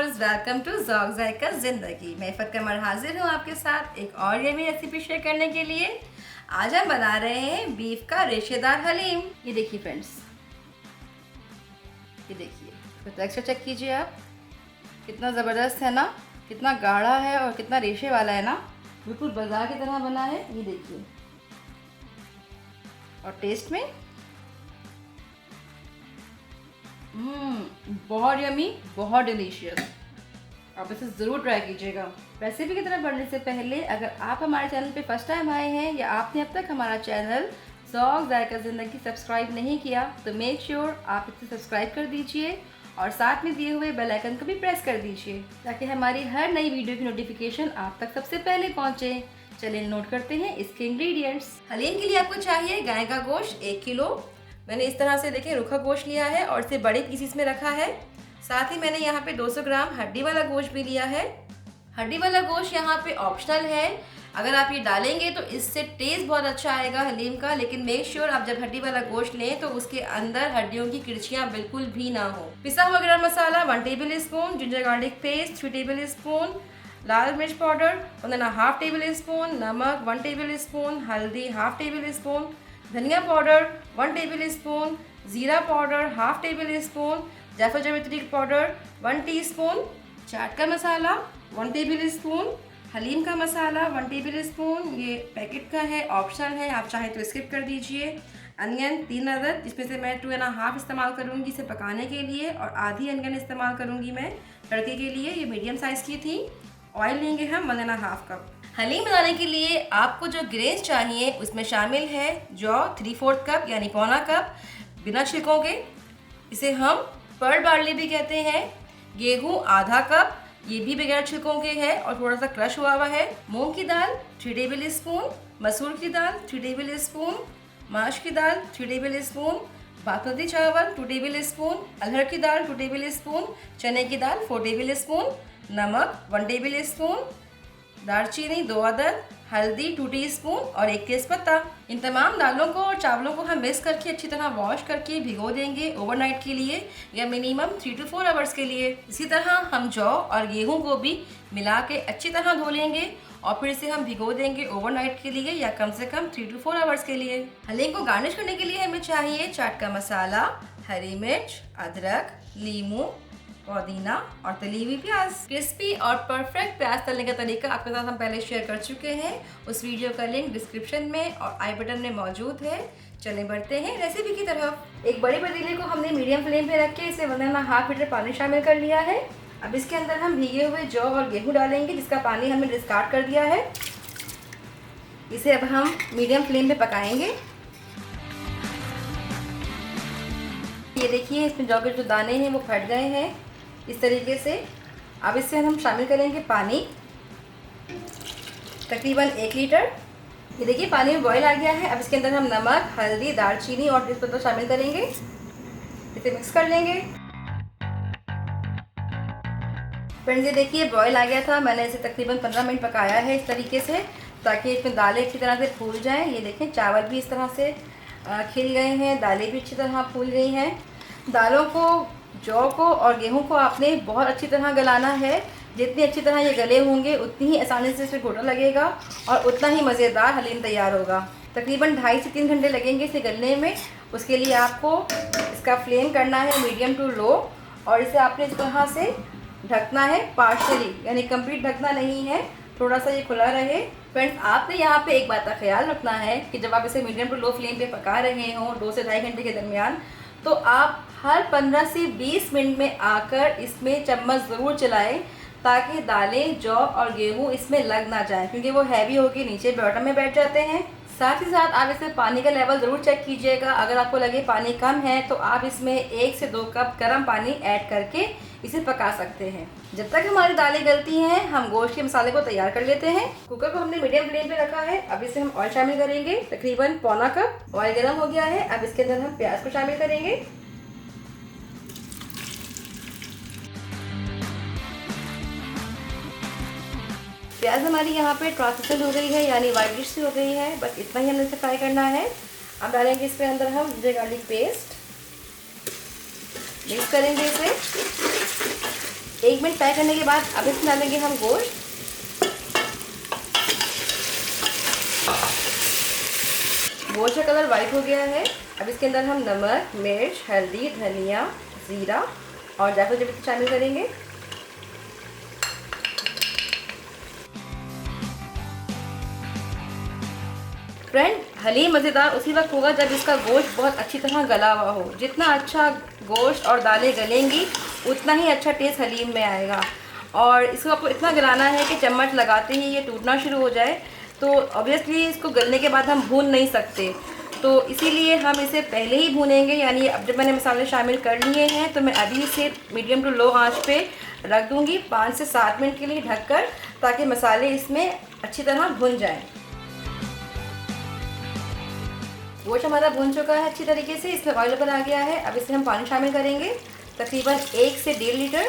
Viewers, welcome to ज़ौक़ ज़ायक़ा ज़िंदगी। मैं इफ़त कमर हाजिर हूँ आपके साथ एक और यमी रेसिपी शेयर करने के लिए। आज हम बना रहे हैं बीफ का रेशेदार हलीम। ये देखिए फ्रेंड्स, ये देखिए, इसका टेक्सचर चेक कीजिए आप, कितना ज़बरदस्त है ना, कितना गाढ़ा है और कितना रेशे वाला है ना, बिल्कुल बाजार की तरह बना है। ये देखिए, और टेस्ट में बहुत यमी, बहुत डिलीशियस। आप इसे ज़रूर ट्राई कीजिएगा। रेसिपी की तरफ बढ़ने से पहले अगर आप हमारे चैनल पे फर्स्ट टाइम आए हैं या आपने अब तक हमारा चैनल ज़ौक़ ज़ायक़ा ज़िंदगी सब्सक्राइब नहीं किया तो मेक श्योर आप इसे सब्सक्राइब कर दीजिए और साथ में दिए हुए बेल आइकन को भी प्रेस कर दीजिए ताकि हमारी हर नई वीडियो की नोटिफिकेशन आप तक सबसे पहले पहुँचे। चलिए नोट करते हैं इसके इंग्रेडिएंट्स। हलीम के लिए आपको चाहिए गाय का गोश्त 1 किलो। मैंने इस तरह से देखिए रूखा गोश्त लिया है और इसे बड़े पीसीस में रखा है। साथ ही मैंने यहाँ पे 200 ग्राम हड्डी वाला गोश्त भी लिया है। हड्डी वाला गोश्त यहाँ पे ऑप्शनल है, अगर आप ये डालेंगे तो इससे टेस्ट बहुत अच्छा आएगा हलीम का, लेकिन मेक श्योर आप जब हड्डी वाला गोश्त लें तो उसके अंदर हड्डियों की किरचियाँ बिल्कुल भी ना हो। पिसा हुआ garam masala 1 tablespoon, ginger garlic paste 3 tablespoon, लाल मिर्च पाउडर 1.5 टेबल स्पून, नमक 1 टेबल स्पून, हल्दी 1/2 टेबल स्पून, धनिया पाउडर 1 टेबल स्पून, जीरा पाउडर 1/2 टेबल स्पून, जायफल जावित्री पाउडर 1 टीस्पून, चाट का मसाला 1 टेबल स्पून, हलीम का मसाला 1 टेबल स्पून, ये पैकेट का है, ऑप्शनल है, आप चाहें तो स्किप कर दीजिए। अनियन 3 अदद, जिसमें से मैं 2.5 इस्तेमाल करूँगी इसे पकाने के लिए और आधी अनियन इस्तेमाल करूँगी मैं तड़के के लिए, ये मीडियम साइज़ की थी। ऑयल लेंगे हम 1.5 कप। हलीम बनाने के लिए आपको जो ग्रेन्स चाहिए उसमें शामिल है जौ 3/4 कप यानी पौना कप बिना छिलकों के, इसे हम पर्ल बार्ली भी कहते हैं। गेहूँ आधा कप, ये भी बगैर छिलकों के है और थोड़ा सा क्रश हुआ हुआ है। मूंग की दाल 3 टेबल स्पून, मसूर की दाल 3 टेबल स्पून, माश की दाल 3 टेबल स्पून, बासमती चावल 2 टेबल स्पून, अरहर की दाल 2 टेबल स्पून, चने की दाल 4 टेबल स्पून, नमक 1 टेबल स्पून, दालचीनी 2 अदद, हल्दी 2 टीस्पून और 1 तेज़पत्ता। इन तमाम दालों को और चावलों को हम मिक्स करके अच्छी तरह वॉश करके भिगो देंगे ओवरनाइट के लिए या मिनिमम 3 to 4 आवर्स के लिए। इसी तरह हम जौ और गेहूं को भी मिला के अच्छी तरह धो लेंगे और फिर इसे हम भिगो देंगे ओवरनाइट के लिए या कम से कम 3 to 4 आवर्स के लिए। हलीम को गार्निश करने के लिए हमें चाहिए चाट का मसाला, हरी मिर्च, अदरक, नींबू, पुदीना और तली हुई प्याज। क्रिस्पी और परफेक्ट प्याज तलने का तरीका आपके साथ हम पहले शेयर कर चुके हैं, उस वीडियो का लिंक डिस्क्रिप्शन में और आई बटन में मौजूद है। चलें बढ़ते हैं रेसिपी की तरफ। एक बड़े पतीले को हमने मीडियम फ्लेम पे रख के इसे 1.5 लीटर पानी शामिल कर लिया है। अब इसके अंदर हम भीगे हुए जौ और गेहूँ डालेंगे जिसका पानी हमने डिस्कार्ड कर दिया है। इसे अब हम मीडियम फ्लेम पे पकाएंगे। ये देखिए, इसमें जौ के जो दाने हैं वो फट गए हैं इस तरीके से। अब इससे हम शामिल करेंगे पानी, तकरीबन 1 लीटर। ये देखिए पानी में बॉयल आ गया है। अब इसके अंदर हम नमक, हल्दी, दालचीनी और तेज़पत्ता शामिल करेंगे, इसे मिक्स कर लेंगे। फ्रेंड्स, ये देखिए बॉयल आ गया था, मैंने इसे तकरीबन 15 मिनट पकाया है इस तरीके से ताकि इसमें दालें अच्छी तरह से फूल जाएं। ये देखें चावल भी इस तरह से खिल गए हैं, दालें भी अच्छी तरह फूल गई हैं। दालों को, जौ को और गेहूं को आपने बहुत अच्छी तरह गलाना है। जितनी अच्छी तरह ये गले होंगे उतनी ही आसानी से इसमें घोटा लगेगा और उतना ही मज़ेदार हलीम तैयार होगा। तकरीबन 2.5 से 3 घंटे लगेंगे इसे गलने में। उसके लिए आपको इसका फ्लेम करना है मीडियम टू लो और इसे आपने इस तरह से ढकना है पार्शली, यानी कंप्लीट ढकना नहीं है, थोड़ा सा ये खुला रहे। फ्रेंड्स, आपने यहाँ पे एक बात का ख्याल रखना है कि जब आप इसे मीडियम टू लो फ्लेम पे पका रहे हों 2 से 2.5 घंटे के दरमियान, तो आप हर 15 से 20 मिनट में आकर इसमें चम्मच ज़रूर चलाएं ताकि दालें, जौ और गेहूँ इसमें लग ना जाए, क्योंकि वो हैवी होकर नीचे बॉटम में बैठ जाते हैं। साथ ही साथ आप इसमें पानी का लेवल ज़रूर चेक कीजिएगा। अगर आपको लगे पानी कम है तो आप इसमें 1 से 2 कप गर्म पानी ऐड करके इसे पका सकते हैं। जब तक हमारी दालें गलती हैं हम गोश्त के मसाले को तैयार कर लेते हैं। कुकर को हमने मीडियम फ्लेम पे रखा है। अब इसे हम ऑयल शामिल करेंगे, तकरीबन पौना कप। ऑयल गर्म हो गया है, अब इसके अंदर हम प्याज को शामिल करेंगे। प्याज हमारी यहाँ पे ट्रांसलेशन हो गई है, यानी वाइटिश सी हो गई है, बस इतना ही हमें इसे फ्राई करना है। अब डालेंगे इसके अंदर हम जिंजर गार्लिक पेस्ट, मिक्स करेंगे इसे। 1 मिनट फ्राई करने के बाद अब इसमें डालेंगे हम गोश्त। गोश्त का कलर वाइट हो गया है। अब इसके अंदर हम नमक, मिर्च, हल्दी, धनिया, ज़ीरा और जायफल जैवित्री शामिल करेंगे। फ्रेंड, हलीम मज़ेदार उसी वक्त होगा जब इसका गोश्त बहुत अच्छी तरह गला हुआ हो। जितना अच्छा गोश्त और दालें गलेंगी उतना ही अच्छा टेस्ट हलीम में आएगा। और इसको आपको इतना गलाना है कि चम्मच लगाते ही ये टूटना शुरू हो जाए। तो ऑब्वियसली इसको गलने के बाद हम भून नहीं सकते, तो इसीलिए हम इसे पहले ही भूनेंगे। यानी अब जब मैंने मसाले शामिल कर लिए हैं तो मैं अभी इसे मीडियम टू लो आंच पे रख दूंगी 5 से 7 मिनट के लिए ढककर, ताकि मसाले इसमें अच्छी तरह भुन जाएं। गोश्त हमारा भुन चुका है अच्छी तरीके से, इसमें ऑयल ऊपर आ गया है। अब इसमें हम पानी शामिल करेंगे, तकरीबन 1 से 1.5 लीटर।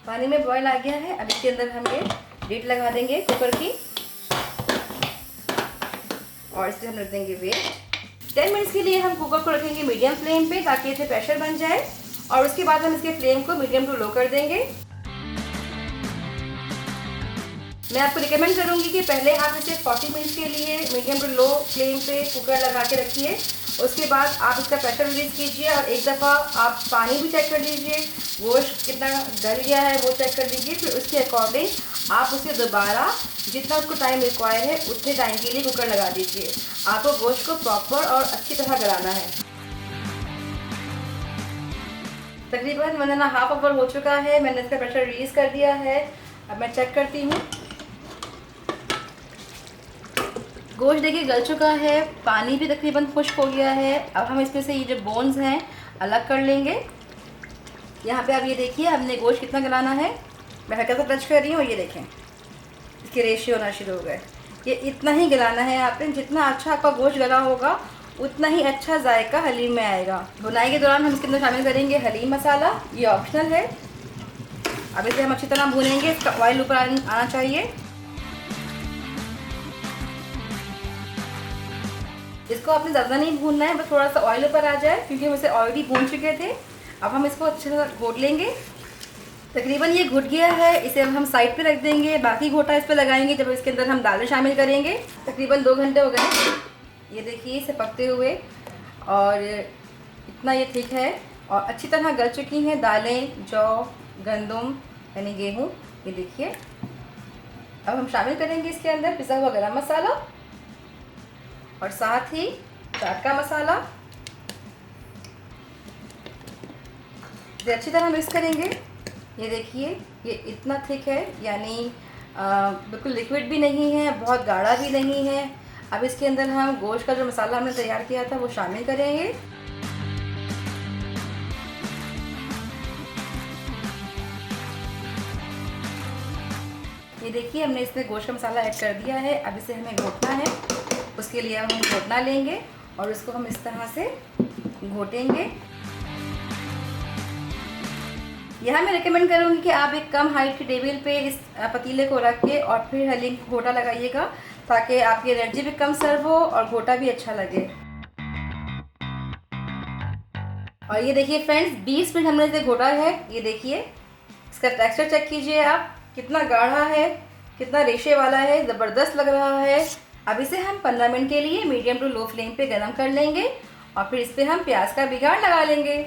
पानी में बॉयल आ गया है। अब इसके अंदर हम ये लीड लगा देंगे कुकर की और इसे हम रख देंगे वेट। 10 मिनट्स के लिए हम कुकर को रखेंगे मीडियम फ्लेम पे, ताकि इसे प्रेशर बन जाए। और उसके बाद हम इसके फ्लेम को मीडियम टू लो कर देंगे। मैं आपको रिकमेंड करूंगी कि पहले आप इसे 40 मिनट्स के लिए मीडियम टू लो फ्लेम पे कुकर लगा के रखिए। उसके बाद आप इसका प्रेशर रिलीज कीजिए और एक दफ़ा आप पानी भी चेक कर लीजिए, गोश्त कितना गल गया है वो चेक कर लीजिए। फिर उसके अकॉर्डिंग आप उसे दोबारा जितना उसको टाइम रिक्वायर है उतने टाइम के लिए कुकर लगा दीजिए। आपको गोश्त को प्रॉपर और अच्छी तरह गलाना है। तकरीबन 1.5 आवर हो चुका है, मैंने इसका प्रेशर रिलीज़ कर दिया है। अब मैं चेक करती हूँ। गोश्त देखिए गल चुका है, पानी भी तकरीबन खुश्क हो गया है। अब हम इसमें से ये जो बोन्स हैं अलग कर लेंगे। यहाँ पे आप ये देखिए हमने गोश्त कितना गलाना है। मैं हल्का सा टच कर रही हूँ, ये देखें इसके रेशियो होना शुरू हो गए। ये इतना ही गलाना है आपने। जितना अच्छा आपका गोश्त गला होगा उतना ही अच्छा जायका हलीम में आएगा। बुनाई के दौरान हम इसके अंदर शामिल करेंगे हलीम मसाला, ये ऑप्शनल है। अब इसे हम अच्छी तरह भूनेंगे, इसका ऑयल ऊपर आना चाहिए। इसको आपने ज़्यादा नहीं भूनना है, बस थोड़ा सा ऑयल ऊपर आ जाए, क्योंकि हम इसे ऑलरेडी भून चुके थे। अब हम इसको अच्छे से घोट लेंगे। तकरीबन ये घुट गया है, इसे अब हम साइड पे रख देंगे। बाकी घोटा इस पे लगाएंगे जब इसके अंदर हम दालें शामिल करेंगे। तकरीबन 2 घंटे हो गए, ये देखिए इसे पकते हुए, और इतना ये ठीक है और अच्छी तरह गल चुकी हैं दालें, जौ, गंदम यानी गेहूँ। ये देखिए अब हम शामिल करेंगे इसके अंदर पिसा हुआ गरम मसाला और साथ ही चाट का मसाला। इसे अच्छी तरह मिक्स करेंगे। ये देखिए ये इतना थिक है, यानी बिल्कुल लिक्विड भी नहीं है, बहुत गाढ़ा भी नहीं है। अब इसके अंदर हम गोश्त का जो मसाला हमने तैयार किया था वो शामिल करेंगे। ये देखिए हमने इसमें गोश्त का मसाला ऐड कर दिया है। अब इसे हमें घोटना है, उसके लिए हम घोटना लेंगे और इसको हम इस तरह से घोटेंगे। यहाँ मैं रिकमेंड करूँगी कि आप एक कम हाइट की टेबल पे इस पतीले को रख के और फिर हलीम घोटा लगाइएगा, ताकि आपकी एनर्जी भी कम सर्व हो और घोटा भी अच्छा लगे। और ये देखिए फ्रेंड्स 20 मिनट हमने इसे घोटा है। ये देखिए इसका टेक्सचर चेक कीजिए आप, कितना गाढ़ा है, कितना रेशे वाला है, ज़बरदस्त लग रहा है। अब इसे हम 15 मिनट के लिए मीडियम टू लो फ्लेम पे गरम कर लेंगे और फिर इस पर हम प्याज का बिगाड़ लगा लेंगे।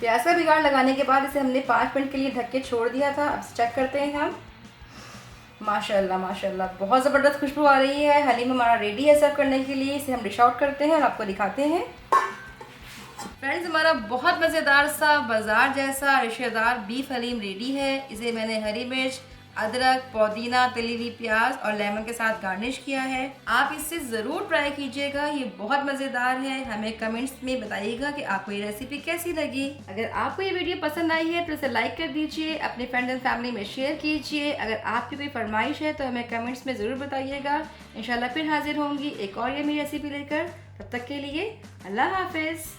प्याज का बिगाड़ लगाने के बाद इसे हमने 5 मिनट के लिए ढक के छोड़ दिया था। अब चेक करते हैं हम। माशाल्लाह माशाल्लाह बहुत ज़बरदस्त खुशबू आ रही है। हलीम हमारा रेडी है सर्व करने के लिए। इसे हम डिश आउट करते हैं और आपको दिखाते हैं। फ्रेंड्स हमारा बहुत मज़ेदार सा बाज़ार जैसा रेशेदार बीफ हलीम रेडी है। इसे मैंने हरी मिर्च, अदरक, पुदीना, तली हुई प्याज और लेमन के साथ गार्निश किया है। आप इसे ज़रूर ट्राई कीजिएगा, ये बहुत मज़ेदार है। हमें कमेंट्स में बताइएगा कि आपको ये रेसिपी कैसी लगी। अगर आपको ये वीडियो पसंद आई है तो इसे लाइक कर दीजिए, अपने फ्रेंड्स एंड फैमिली में शेयर कीजिए। अगर आपकी कोई फरमाइश है तो हमें कमेंट्स में ज़रूर बताइएगा। इंशाल्लाह फिर हाजिर होंगी एक और यमी रेसिपी लेकर। तब तक के लिए अल्लाह हाफिज़।